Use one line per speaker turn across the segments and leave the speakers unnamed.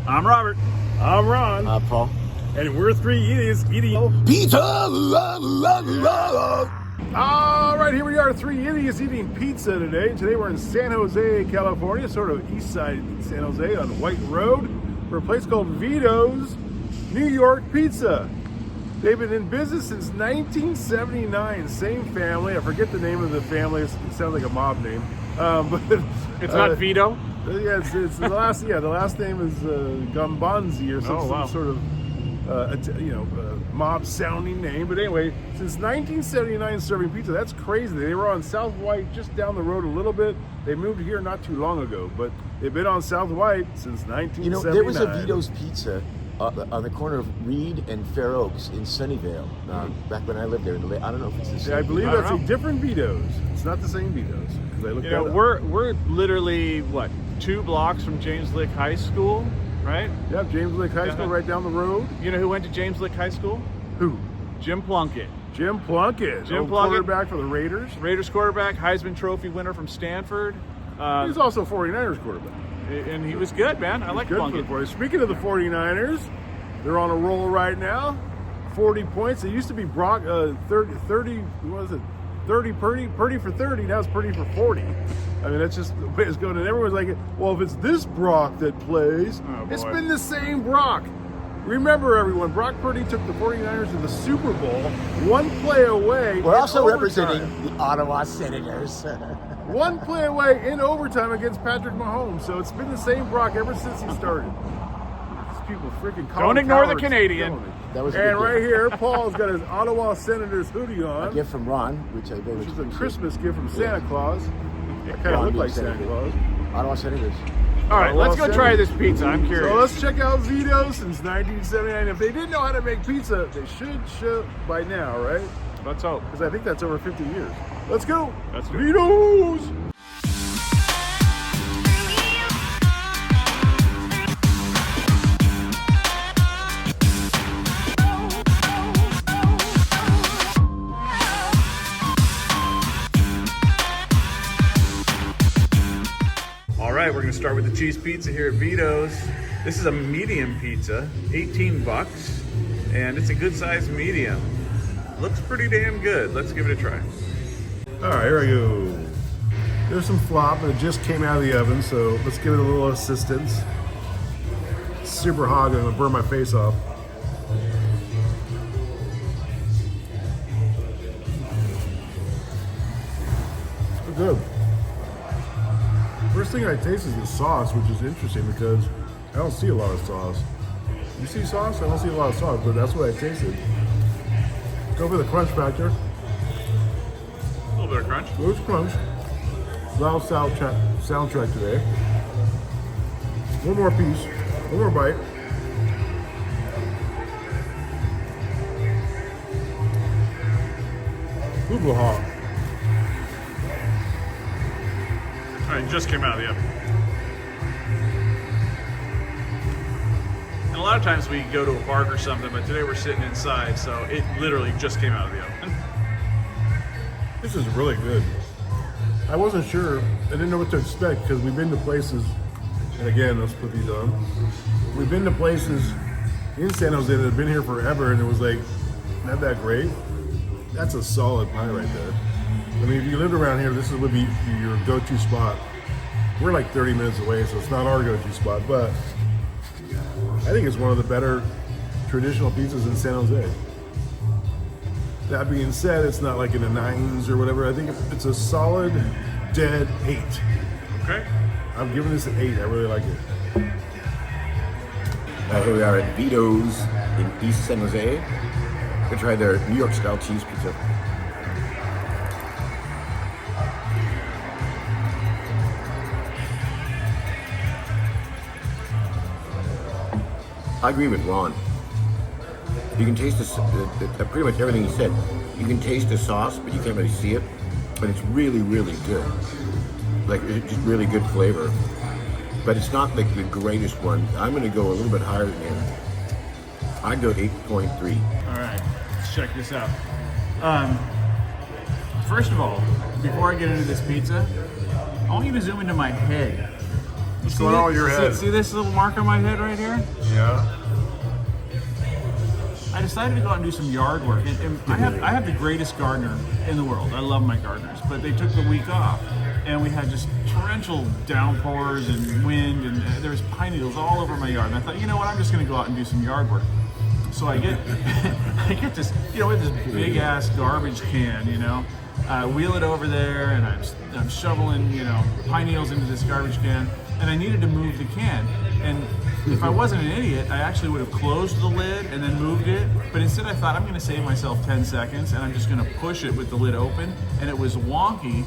I'm Robert.
I'm Ron.
Paul.
And we're three idiots eating
Pizza!
All right, here we are, three idiots eating pizza today. Today we're in San Jose, California, sort of east side San Jose on White Road for a place called VITO'S New York Pizza. They've been in business since 1979. Same family. I forget the name of the family. It sounds like a mob name. But
It's not Vito?
Yeah, it's the last. Yeah, the last name is Gambonzi or some sort of mob-sounding name. But anyway, since 1979, serving pizza. That's crazy. They were on South White, just down the road a little bit. They moved here not too long ago, but they've been on South White since 1979.
You know, there was a Vito's Pizza on the corner of Reed and Fair Oaks in Sunnyvale back when I lived there. I don't know if it's the same.
Yeah, I believe that's a different Vito's. It's not the same Vito's.
We're literally, 2 blocks from James Lick High School, right?
Yeah, James Lick High School right down the road.
You know who went to James Lick High School?
Who?
Jim Plunkett.
Jim Plunkett. Quarterback for the Raiders.
Raiders quarterback, Heisman Trophy winner from Stanford.
He's also 49ers quarterback.
And he was good, man. I like Plunkett.
Speaking of the 49ers, they're on a roll right now. 40 points. It used to be Brock 30, what was it? 30 Purdy for 30, now it's Purdy for 40. I mean, that's just the way it's going. And everyone's like, well, if it's this Brock that plays, it's been the same Brock. Remember, everyone, Brock Purdy took the 49ers to the Super Bowl, one play away.
We're also representing the Ottawa Senators.
One play away in overtime against Patrick Mahomes. So it's been the same Brock ever since he started. These people freaking call
Don't ignore the Canadian.
And right here, Paul's got his Ottawa Senators hoodie on.
A gift from Ron, which
is a Christmas gift from Santa Claus. I kind of look like Santa Claus.
Ottawa Senators.
All right, let's go try this pizza. I'm curious.
So let's check out Vito's since 1979. If they didn't know how to make pizza, they should by now, right?
Let's hope.
Because I think that's over 50 years. Let's go.
Let's do it.
Vito's.
All right, we're gonna start with the cheese pizza here at Vito's. This is a medium pizza, 18 bucks, and it's a good size medium. Looks pretty damn good. Let's give it a try.
All right, here I go. There's some flop, and it just came out of the oven, so let's give it a little assistance. It's super hot, and I'm gonna burn my face off. It's good. First thing I taste is the sauce, which is interesting because I don't see a lot of sauce. You see sauce? I don't see a lot of sauce, but that's what I tasted. Go for the crunch factor.
A little bit of crunch.
There's crunch. Loud soundtrack today. One more piece. One more bite. Super hot.
All right, it just came out of the oven. And a lot of times we go to a park or something, but today we're sitting inside, so it literally just came out of the oven.
This is really good. I wasn't sure. I didn't know what to expect because we've been to places, and again, let's put these on. We've been to places in San Jose that have been here forever, and it was like, not that great. That's a solid pie right there. I mean, if you lived around here, this would be your go-to spot. We're like 30 minutes away, so it's not our go-to spot, but I think it's one of the better traditional pizzas in San Jose. That being said, it's not like in the 9s or whatever. I think it's a solid, dead 8.
Okay.
I'm giving this an 8. I really like it.
Here we are at Vito's in East San Jose. We're gonna try their New York style cheese pizza. I agree with Ron. You can taste pretty much everything he said. You can taste the sauce, but you can't really see it. But it's really, really good. Like, it's just really good flavor. But it's not like the greatest one. I'm gonna go a little bit higher than him. I'd go 8.3.
All right, let's check this out. First of all, before I get into this pizza, I want you to zoom into my head.
What's going on with your head?
See this little mark on my head right here?
Yeah.
I decided to go out and do some yard work. And I have the greatest gardener in the world. I love my gardeners, but they took the week off, and we had just torrential downpours and wind, and there was pine needles all over my yard. And I thought, you know what, I'm just going to go out and do some yard work. So I get, I get this, you know, with this big ass garbage can, you know, wheel it over there, and I'm shoveling, you know, pine needles into this garbage can, and I needed to move the can. And if I wasn't an idiot, I actually would have closed the lid and then moved it. But instead I thought, I'm gonna save myself 10 seconds and I'm just gonna push it with the lid open. And it was wonky,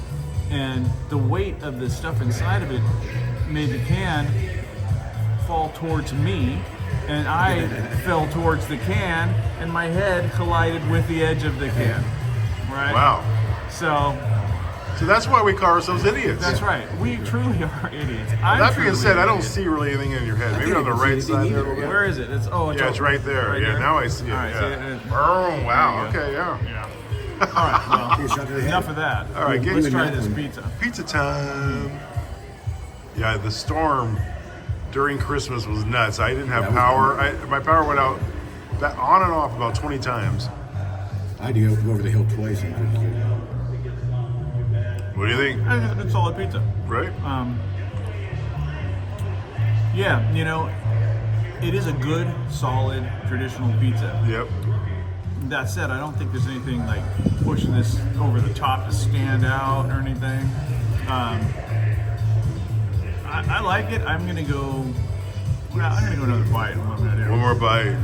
and the weight of the stuff inside of it made the can fall towards me, and I fell towards the can, and my head collided with the edge of the can, right?
Wow.
So
that's why we call ourselves idiots.
that's right. We truly are idiots.
That being said, I don't see really anything in your head. Maybe on the right side there.
Where is it? It's
It's right there.
Right
yeah,
there?
now I see it.
All right,
yeah.
see it?
Oh, wow.
There you go.
Okay, yeah.
Yeah. All right. Well, enough of that.
All right,
let's try this pizza.
Pizza time. Yeah, the storm during Christmas was nuts. I didn't have power. My power went out on and off about 20 times.
I had to go over the hill twice and couldn't get it.
What do you think?
I think it's a good solid pizza.
Right?
Yeah, you know, it is a good, solid, traditional pizza.
Yep.
That said, I don't think there's anything like pushing this over the top to stand out or anything. I like it. I'm gonna go. Well, I'm gonna go another bite.
One more bite.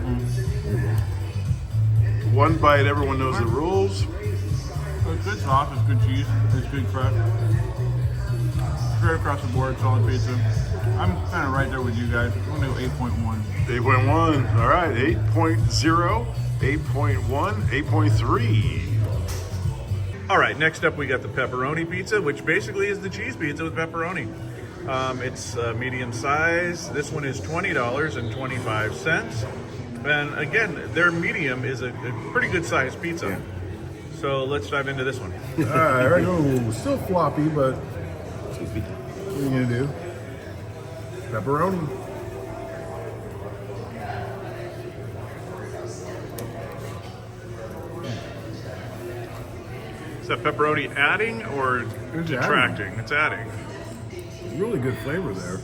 One bite, everyone knows the rules.
It's good sauce, it's good cheese, it's good crust. Straight across the board, solid pizza. I'm kind of right there with you guys. I'm gonna go 8.1.
8.1. All right, 8.0, 8.1, 8.3.
All right, next up we got the pepperoni pizza, which basically is the cheese pizza with pepperoni. It's medium size. This one is $20.25. And again, their medium is a pretty good sized pizza.
Yeah.
So let's dive into this one.
All right, oh, still floppy, but what are you gonna do? Pepperoni.
Is that pepperoni adding or
It's
detracting? It's adding.
Really good flavor there.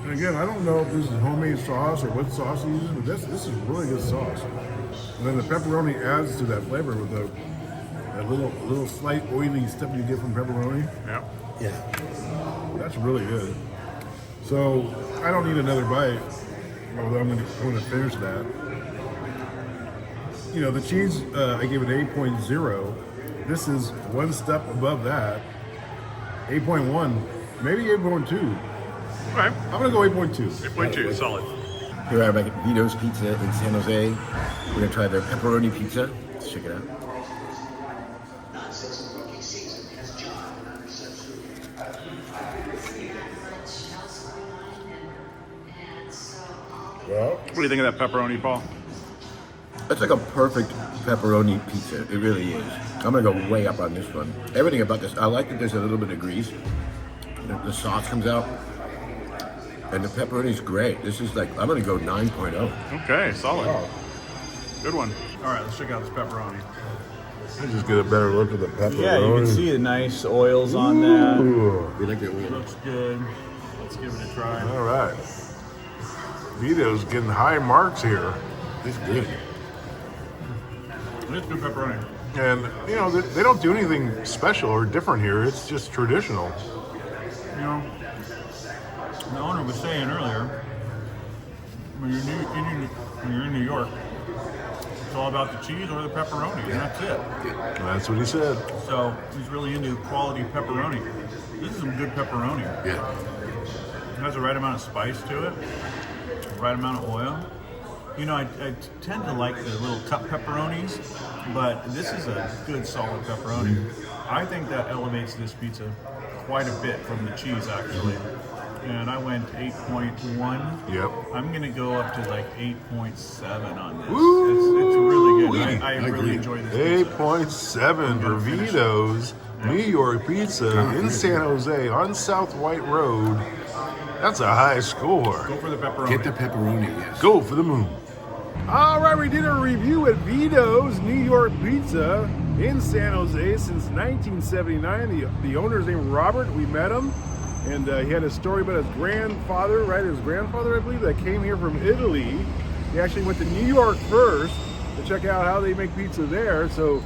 And again, I don't know if this is homemade sauce or what sauce he uses, but this is really good sauce. And then the pepperoni adds to that flavor with that little slight oily stuff you get from pepperoni.
Yep.
Yeah.
That's really good. So I don't need another bite, although I'm going to finish that. You know, the cheese, I gave it 8.0. This is one step above that. 8.1, maybe 8.2.
Okay.
I'm going to go 8.2.
8.2, solid.
Here I'm back at VITO'S Pizza in San Jose. We're gonna try their pepperoni pizza. Let's check it out.
Well,
What do you think of that pepperoni, Paul?
That's like a perfect pepperoni pizza. It really is. I'm gonna go way up on this one. Everything about this, I like that there's a little bit of grease. The sauce comes out, and the pepperoni's great. This is like, I'm gonna go 9.0.
Okay, solid. Good one. All right, let's check out this pepperoni.
let's just get a better look at the pepperoni.
Yeah, you can see the nice oils on that.
Ooh.
We like that wheel.
Looks good. Let's give it a try.
All right. Vito's getting high marks here.
It's good.
It's good pepperoni.
And, you know, they don't do anything special or different here. It's just traditional.
You know, the owner was saying earlier, when you're in New York, it's all about the cheese or the pepperoni, and that's it.
That's what he said.
So he's really into quality pepperoni. This is some good pepperoni.
Yeah.
It has the right amount of spice to it, the right amount of oil. You know, I tend to like the little cup pepperonis, but this is a good solid pepperoni. I think that elevates this pizza quite a bit from the cheese, actually. And I went 8.1.
Yep.
I'm gonna go up to like 8.7 on this.
Ooh.
It's really good. I
agree.
really enjoy this pizza.
8.7 for Vito's New York Pizza in San Jose on South White Road. That's a high score.
Go for the pepperoni.
Get the pepperoni, yes.
Go for the moon. All right, we did a review at Vito's New York Pizza in San Jose since 1979. The owner's named Robert. We met him, and he had a story about his grandfather, right? His grandfather, I believe, that came here from Italy. He actually went to New York first to check out how they make pizza there. So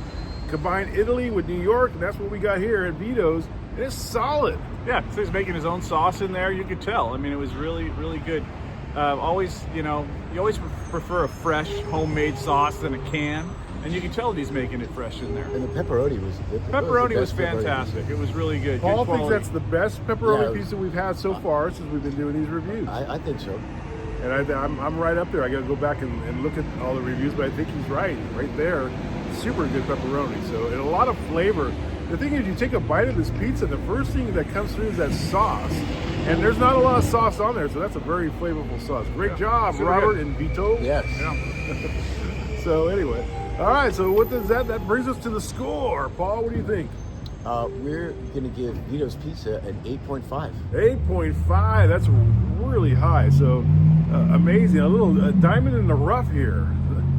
combine Italy with New York, and that's what we got here at Vito's. And it's solid.
Yeah, so he's making his own sauce in there. You could tell. I mean, it was really, really good. Always, you always prefer a fresh homemade sauce than a can, and you can tell that he's making it fresh in there.
And the pepperoni was
Pepperoni was fantastic. It was really good.
Paul
Good
thinks
quality.
that's the best pepperoni
Yeah.
pizza we've had so far since we've been doing these reviews.
I think so.
And I'm right up there. I got to go back and look at all the reviews, but I think he's right there. Super good pepperoni. So, and a lot of flavor. The thing is, you take a bite of this pizza, the first thing that comes through is that sauce. And there's not a lot of sauce on there, so that's a very flavorful sauce. Great job,
Super
Robert
good.
and Vito.
Yes.
Yeah.
So anyway, all right. So what does that brings us to the score? Paul, what do you think?
We're going to give Vito's Pizza an 8.5.
8.5. That's really high. So amazing. A little diamond in the rough here.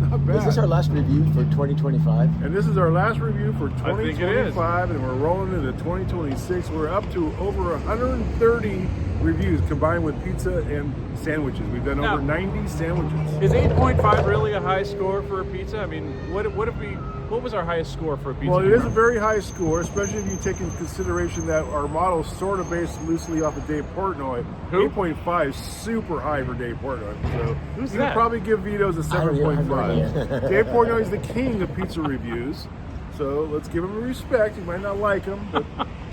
Not bad.
Is this our last review for 2025?
And this is our last review for
I think it is.
2025, and we're rolling into 2026. We're up to over 130 reviews combined with pizza and sandwiches. We've done
Now-
over 90 sandwiches.
Is 8.5 really a high score for a pizza? I mean, what was our highest score for a pizza?
Well, it is a very high score, especially if you take into consideration that our model is sort of based loosely off of Dave Portnoy.
Who?
8.5 is super high for Dave Portnoy. So
Who's
you
that?
could probably give Vito's a
I don't know.
7.5. Dave Portnoy is the king of pizza reviews. So let's give him a respect. You might not like him, but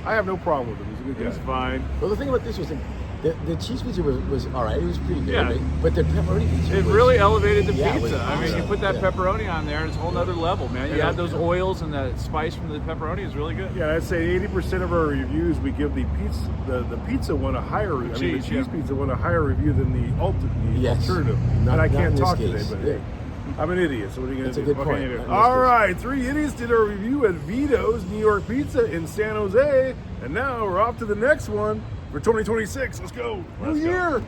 I have no problem with him. He's a good guy.
It's fine.
Well, the thing about this was the cheese pizza was all right. It was pretty good.
Yeah.
Right? But the pepperoni pizza
It
was,
really elevated the
Yeah, it was
pizza. I mean, you
awesome.
put that
Yeah.
pepperoni on there, and it's a whole nother level, man. You
Yeah.
add those oils and that spice from the pepperoni is really good.
Yeah, I'd say 80% of our reviews, we give the pizza one a higher review. The
Cheese,
cheese
yeah.
pizza one a higher review than the
Yes.
alternative.
Not-
and I
not
can't
in this
talk
case.
today, but
Yeah.
hey, I'm an idiot, so what are you going
That's
to
a
do?
good
What can
point.
you do?
Not in this
All
case.
right, 3 idiots did our review at Vito's New York Pizza in San Jose, and now we're off to the next one for 2026. Let's go.
Let's
New
go.
year.